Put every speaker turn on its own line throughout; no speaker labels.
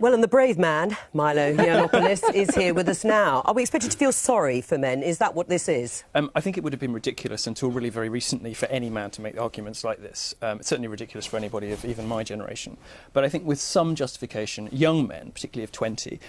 Well, and the brave man, Milo Yiannopoulos, is here with us now. Are we expected to feel sorry for men? Is that what this is?
I think it would have been ridiculous until really very recently for any man to make arguments like this. It's certainly ridiculous for anybody of even my generation. But I think with some justification, young men, particularly of 20,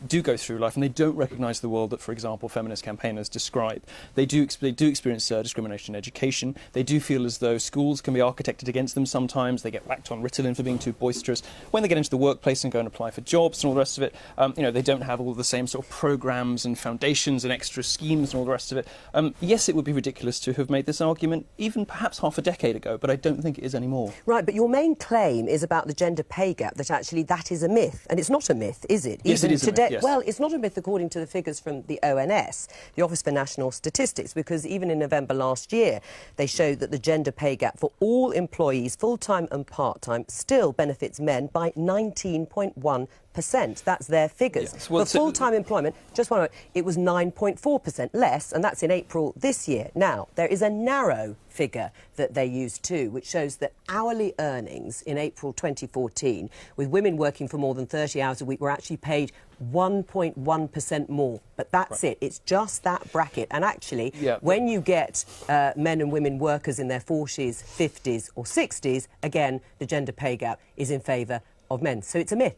do go through life and they don't recognise the world that, for example, feminist campaigners describe. They do experience discrimination in education. They do feel as though schools can be architected against them sometimes. They get whacked on Ritalin for being too boisterous. When they get into the workplace and go and apply for jobs and all the rest of it, they don't have all the same sort of programmes and foundations and extra schemes and all the rest of it. Yes, it would be ridiculous to have made this argument even perhaps half a decade ago, but I don't think it is anymore.
Right, but your main claim is about the gender pay gap, that actually that is a myth. And it's not a myth, is it?
Yes,
even
it is
today,
a myth, yes.
Well, it's not a myth according to the figures from the ONS, the Office for National Statistics, because even in November last year, they showed that the gender pay gap for all employees, full-time and part-time, still benefits men by 19.1%. That's their figures.
Yes. Well,
for full-time employment, just one moment, it was 9.4% less, and that's in April this year. Now, there is a narrow figure that they use too, which shows that hourly earnings in April 2014, with women working for more than 30 hours a week, were actually paid 1.1% more. But that's right. It's just that bracket. And actually, when you get men and women workers in their 40s, 50s or 60s, again, the gender pay gap is in favour of men. So it's a myth.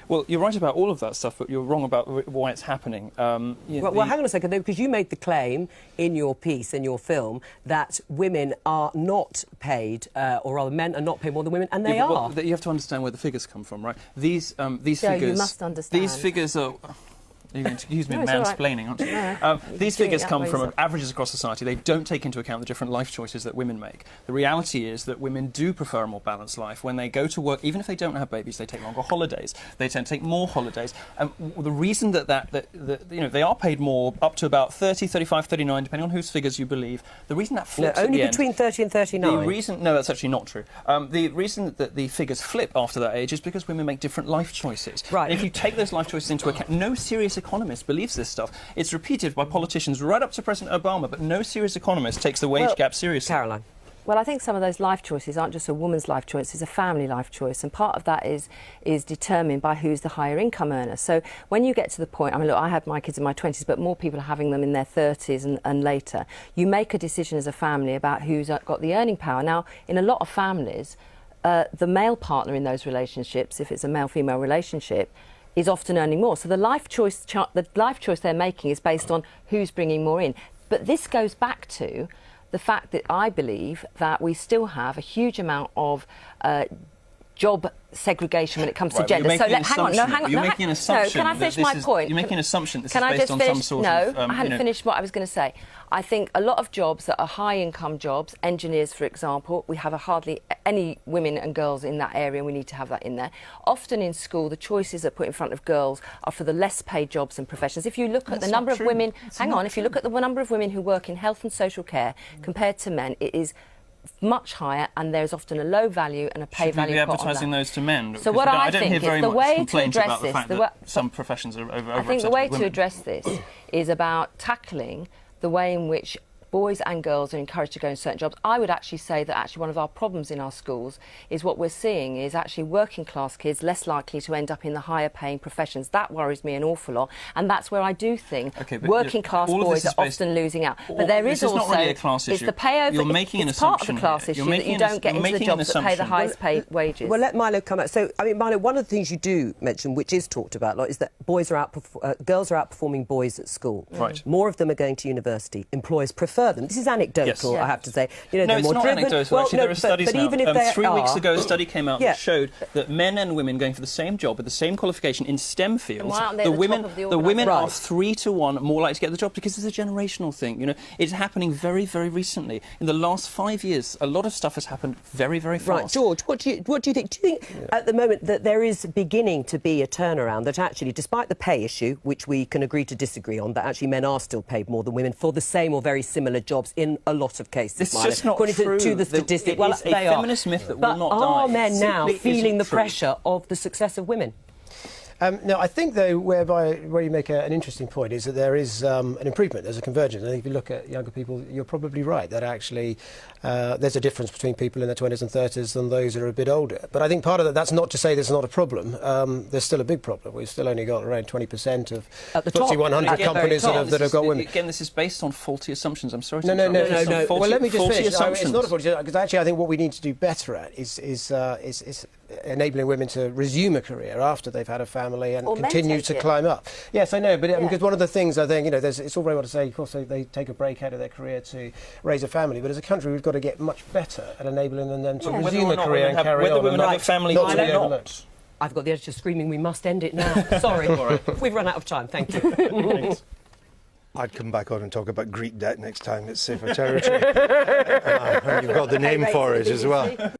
Well, you're right about all of that stuff, but you're wrong about why it's happening.
Well, hang on a second, though, because you made the claim in your piece, in your film, that women are not paid, or rather men are not paid more than women, and they are.
Well, you have to understand where the figures come from, right? These
Joe,
figures...
you must understand.
These figures are... You're going to accuse me of mansplaining, aren't you?
No,
these figures come from averages across society. They don't take into account the different life choices that women make. The reality is that women do prefer a more balanced life. When they go to work, even if they don't have babies, they take longer holidays. They tend to take more holidays. The reason that they are paid more, up to about 30, 35, 39, depending on whose figures you believe. The reason that flips
only
at the
between
end,
30 and 39.
No, that's actually not true. The reason that the figures flip after that age is because women make different life choices.
Right.
And if you take those life choices into account, no serious economist believes this stuff. It's repeated by politicians right up to President Obama, but no serious economist takes the wage gap seriously.
Caroline.
Well, I think some of those life choices aren't just a woman's life choice, it's a family life choice, and part of that is determined by who's the higher income earner. So when you get to the point, I mean, look, I had my kids in my 20s, but more people are having them in their 30s and later, you make a decision as a family about who's got the earning power. Now, in a lot of families, the male partner in those relationships, if it's a male-female relationship, is often earning more. So the life choice they're making is based on who's bringing more in. But this goes back to the fact that I believe that we still have a huge amount of job segregation when it comes to gender. So hang on.
You're making an assumption.
No, can I finish my point?
You're making an assumption this is
based
on some sort of...
No, I hadn't finished what I was going to say. I think a lot of jobs that are high-income jobs, engineers, for example, we have hardly any women and girls in that area, and we need to have that in there. Often in school, the choices that are put in front of girls are for the less-paid jobs and professions. If you look at the number of women... If you look at the number of women who work in health and social care compared to men, it is much higher, and there's often a low value and a pay value.
Should we be advertising those to men?
So what I think is the way to address this,
some professions are over.
I think the way to address this is about tackling the way in which boys and girls are encouraged to go in certain jobs. I would actually say that one of our problems in our schools is what we're seeing is actually working class kids less likely to end up in the higher paying professions. That worries me an awful lot, and that's where I do think working class boys are often losing out. But there is also,
not really a class issue.
It's the pay over.
You're making an
part of
assumption
the class issue that you don't get into the jobs that pay the highest paid wages.
Well, let Milo come out. So, I mean, Milo, one of the things you do mention, which is talked about a lot, is that girls are outperforming boys at school.
Right.
More of them are going to university. Employers prefer them. This is anecdotal.
Yes.
I have to say.
No,
they're
it's
more
not
driven.
anecdotal. Actually, there are studies
but
now.
Even if
3 weeks ago, a study came out that showed that men and women going for the same job with the same qualification in STEM fields, the women are 3 to 1 more likely to get the job because it's a generational thing. You know, it's happening very, very recently. In the last 5 years, a lot of stuff has happened very, very fast.
Right, George, what do you think? Do you think at the moment that there is beginning to be a turnaround, that actually, despite the pay issue, which we can agree to disagree on, that actually men are still paid more than women for the same or very similar jobs in a lot of cases?
It's just not
according
true.
To the statistics.
Well, they are a feminist myth that will not die.
But are men now
feeling
feeling the pressure of the success of women?
No, I think, though, where you make an interesting point is that there is an improvement, there's a convergence. I think if you look at younger people, you're probably right, that actually there's a difference between people in their 20s and 30s and those who are a bit older. But I think part of that's not to say there's not a problem. There's still a big problem. We've still only got around 20% of FTSE 100 companies that have got women.
Again, this is based on faulty assumptions. I'm sorry to
No.
interrupt.
Well, let me just finish.
It's
not a faulty, because actually I think what we need to do better at is enabling women to resume a career after they've had a family and continue to climb up. Yes, I know, but because one of the things I think, it's all very well to say, of course, they take a break out of their career to raise a family, but as a country we've got to get much better at enabling them to resume a career and carry on.
Whether women have a family or not.
I've got the editor screaming, we must end it now. Sorry, we've run out of time. Thank you.
I'd come back on and talk about Greek debt next time. It's safer territory. And you've got the name for it as well.